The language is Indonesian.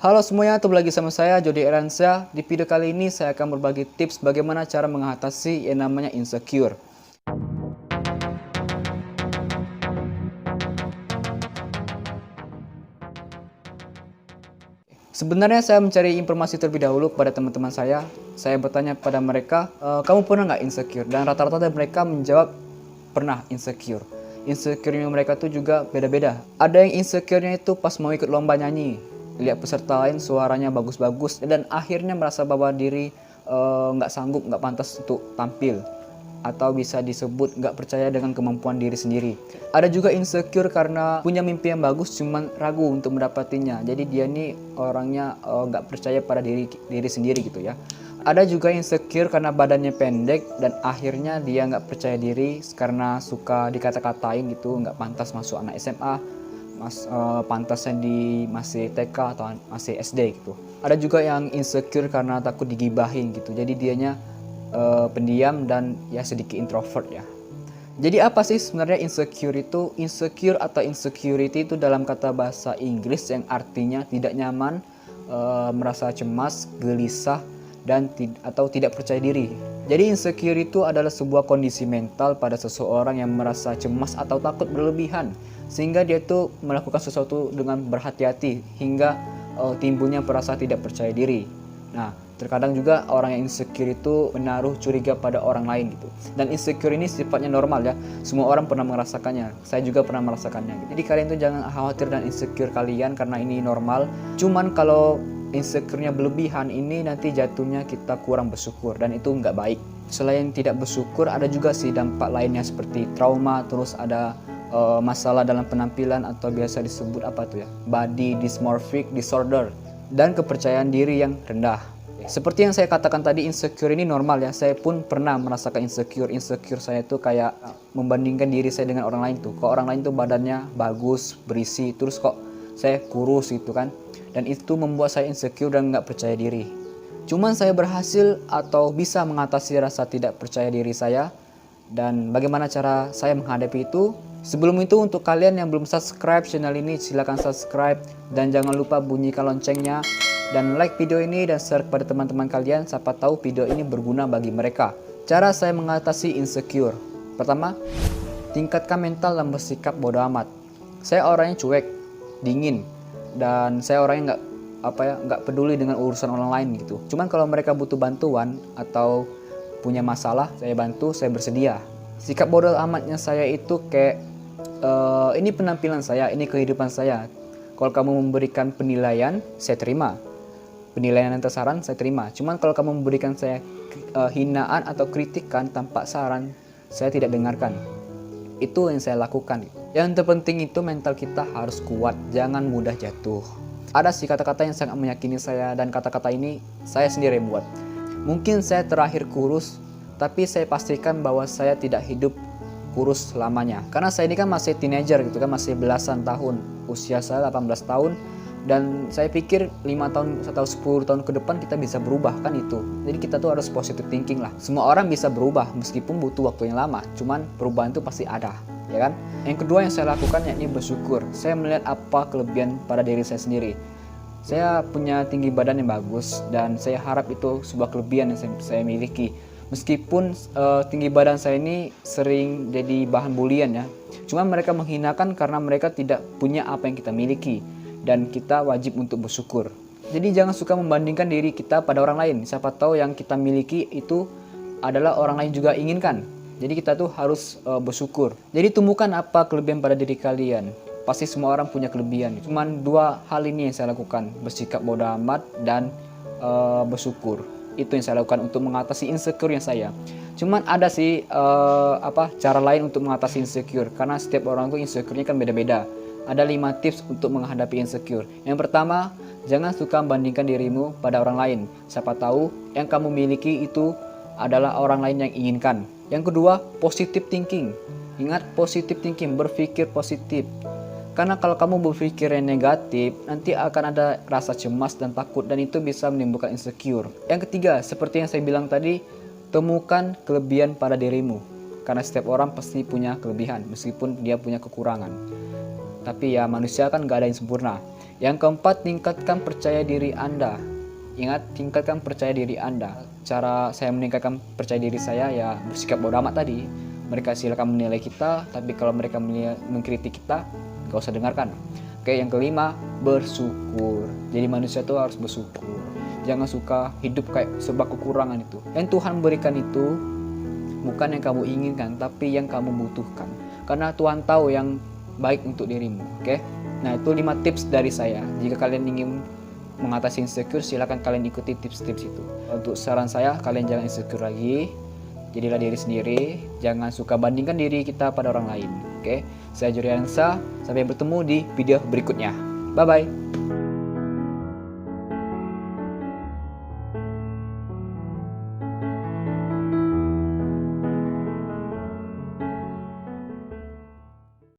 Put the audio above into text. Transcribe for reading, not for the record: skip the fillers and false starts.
Halo semuanya, ketemu lagi sama saya Jody Eransyah. Di video kali ini saya akan berbagi tips bagaimana cara mengatasi yang namanya insecure. Sebenarnya saya mencari informasi terlebih dahulu kepada teman-teman saya. Saya bertanya pada mereka, kamu pernah nggak insecure? Dan rata-rata dari mereka menjawab pernah insecure. Insecure-nya mereka tuh juga beda-beda. Ada yang insecure-nya itu pas mau ikut lomba nyanyi, lihat peserta lain suaranya bagus-bagus dan akhirnya merasa bahwa diri nggak sanggup, nggak pantas untuk tampil, atau bisa disebut nggak percaya dengan kemampuan diri sendiri. Ada juga insecure karena punya mimpi yang bagus cuman ragu untuk mendapatinya. Jadi dia nih orangnya nggak percaya pada diri sendiri gitu ya. Ada juga insecure karena badannya pendek dan akhirnya dia nggak percaya diri karena suka dikata-katain gitu, nggak pantas masuk anak SMA, pantasnya di masih TK atau masih SD gitu. Ada juga yang insecure karena takut digibahin gitu. Jadi dianya pendiam dan ya sedikit introvert ya. Jadi apa sih sebenarnya insecure itu? Insecure atau insecurity itu dalam kata bahasa Inggris yang artinya tidak nyaman, merasa cemas, gelisah, dan atau tidak percaya diri. Jadi insecure itu adalah sebuah kondisi mental pada seseorang yang merasa cemas atau takut berlebihan, sehingga dia tuh melakukan sesuatu dengan berhati-hati hingga timbulnya perasaan tidak percaya diri. Nah, terkadang juga orang yang insecure itu menaruh curiga pada orang lain gitu. Dan insecure ini sifatnya normal ya. Semua orang pernah merasakannya. Saya juga pernah merasakannya gitu. Jadi kalian tuh jangan khawatir dan insecure kalian karena ini normal. Cuman kalau insecure-nya berlebihan ini nanti jatuhnya kita kurang bersyukur dan itu nggak baik. Selain tidak bersyukur ada juga sih dampak lainnya seperti trauma, terus ada masalah dalam penampilan atau biasa disebut apa tuh ya, body dysmorphic disorder, dan kepercayaan diri yang rendah. Seperti yang saya katakan tadi, insecure ini normal ya. Saya pun pernah merasakan insecure. Insecure saya itu kayak membandingkan diri saya dengan orang lain tuh. Kok orang lain tuh badannya bagus, berisi, terus kok saya kurus gitu kan. Dan itu membuat saya insecure dan nggak percaya diri. Cuman saya berhasil atau bisa mengatasi rasa tidak percaya diri saya. Dan bagaimana cara saya menghadapi itu? Sebelum itu, untuk kalian yang belum subscribe channel ini, silahkan subscribe. Dan jangan lupa bunyikan loncengnya. Dan like video ini dan share kepada teman-teman kalian. Siapa tahu video ini berguna bagi mereka. Cara saya mengatasi insecure. Pertama, tingkatkan mental dan bersikap bodoh amat. Saya orangnya cuek, dingin. Dan saya orangnya nggak peduli dengan urusan orang lain gitu. Cuman kalau mereka butuh bantuan atau punya masalah, saya bantu, saya bersedia. Sikap bodoh amatnya saya itu kayak ini penampilan saya, ini kehidupan saya. Kalau kamu memberikan penilaian, saya terima. Penilaian dan saran saya terima. Cuman kalau kamu memberikan saya hinaan atau kritikan tanpa saran, saya tidak dengarkan. Itu yang saya lakukan. Yang terpenting itu mental kita harus kuat, jangan mudah jatuh. Ada sih kata-kata yang sangat meyakini saya dan kata-kata ini saya sendiri buat. Mungkin saya terakhir kurus, tapi saya pastikan bahwa saya tidak hidup kurus selamanya. Karena saya ini kan masih teenager gitu kan, masih belasan tahun. Usia saya 18 tahun dan saya pikir 5 tahun atau 10 tahun ke depan kita bisa berubah kan itu. Jadi kita tuh harus positive thinking lah. Semua orang bisa berubah meskipun butuh waktu yang lama. Cuman perubahan itu pasti ada, ya kan? Yang kedua yang saya lakukan yakni bersyukur. Saya melihat apa kelebihan pada diri saya sendiri. Saya punya tinggi badan yang bagus dan saya harap itu sebuah kelebihan yang saya miliki. Meskipun tinggi badan saya ini sering jadi bahan bulian ya. Cuma mereka menghinakan karena mereka tidak punya apa yang kita miliki. Dan kita wajib untuk bersyukur. Jadi jangan suka membandingkan diri kita pada orang lain. Siapa tahu yang kita miliki itu adalah orang lain juga inginkan. Jadi kita tuh harus bersyukur. Jadi temukan apa kelebihan pada diri kalian. Pasti semua orang punya kelebihan. Cuman dua hal ini yang saya lakukan. Bersikap bodoh amat dan bersyukur. Itu yang saya lakukan untuk mengatasi insecure yang saya. Cuman ada sih cara lain untuk mengatasi insecure. Karena setiap orang tuh insecure-nya kan beda-beda. Ada 5 tips untuk menghadapi insecure. Yang pertama, jangan suka membandingkan dirimu pada orang lain. Siapa tahu yang kamu miliki itu adalah orang lain yang inginkan. Yang kedua, positive thinking. Ingat, positive thinking, berpikir positif. Karena kalau kamu berpikir yang negatif, nanti akan ada rasa cemas dan takut dan itu bisa menimbulkan insecure. Yang ketiga, seperti yang saya bilang tadi, temukan kelebihan pada dirimu. Karena setiap orang pasti punya kelebihan meskipun dia punya kekurangan. Tapi ya manusia kan gak ada yang sempurna. Yang keempat, tingkatkan percaya diri Anda. Ingat, tingkatkan percaya diri Anda. Cara saya meningkatkan percaya diri saya ya bersikap bodoh amat tadi. Mereka silakan menilai kita, tapi kalau mereka mengkritik kita, gak usah dengarkan. Oke, yang kelima, bersyukur. Jadi manusia tuh harus bersyukur. Jangan suka hidup kayak serba kekurangan itu. Yang Tuhan berikan itu bukan yang kamu inginkan, tapi yang kamu butuhkan. Karena Tuhan tahu yang baik untuk dirimu. Oke? Nah, itu 5 tips dari saya. Jika kalian ingin mengatasi insecure, silakan kalian ikuti tips-tips itu. Untuk saran saya, kalian jangan insecure lagi. Jadilah diri sendiri, jangan suka bandingkan diri kita pada orang lain. Oke? Saya Juriansa, sampai bertemu di video berikutnya. Bye-bye.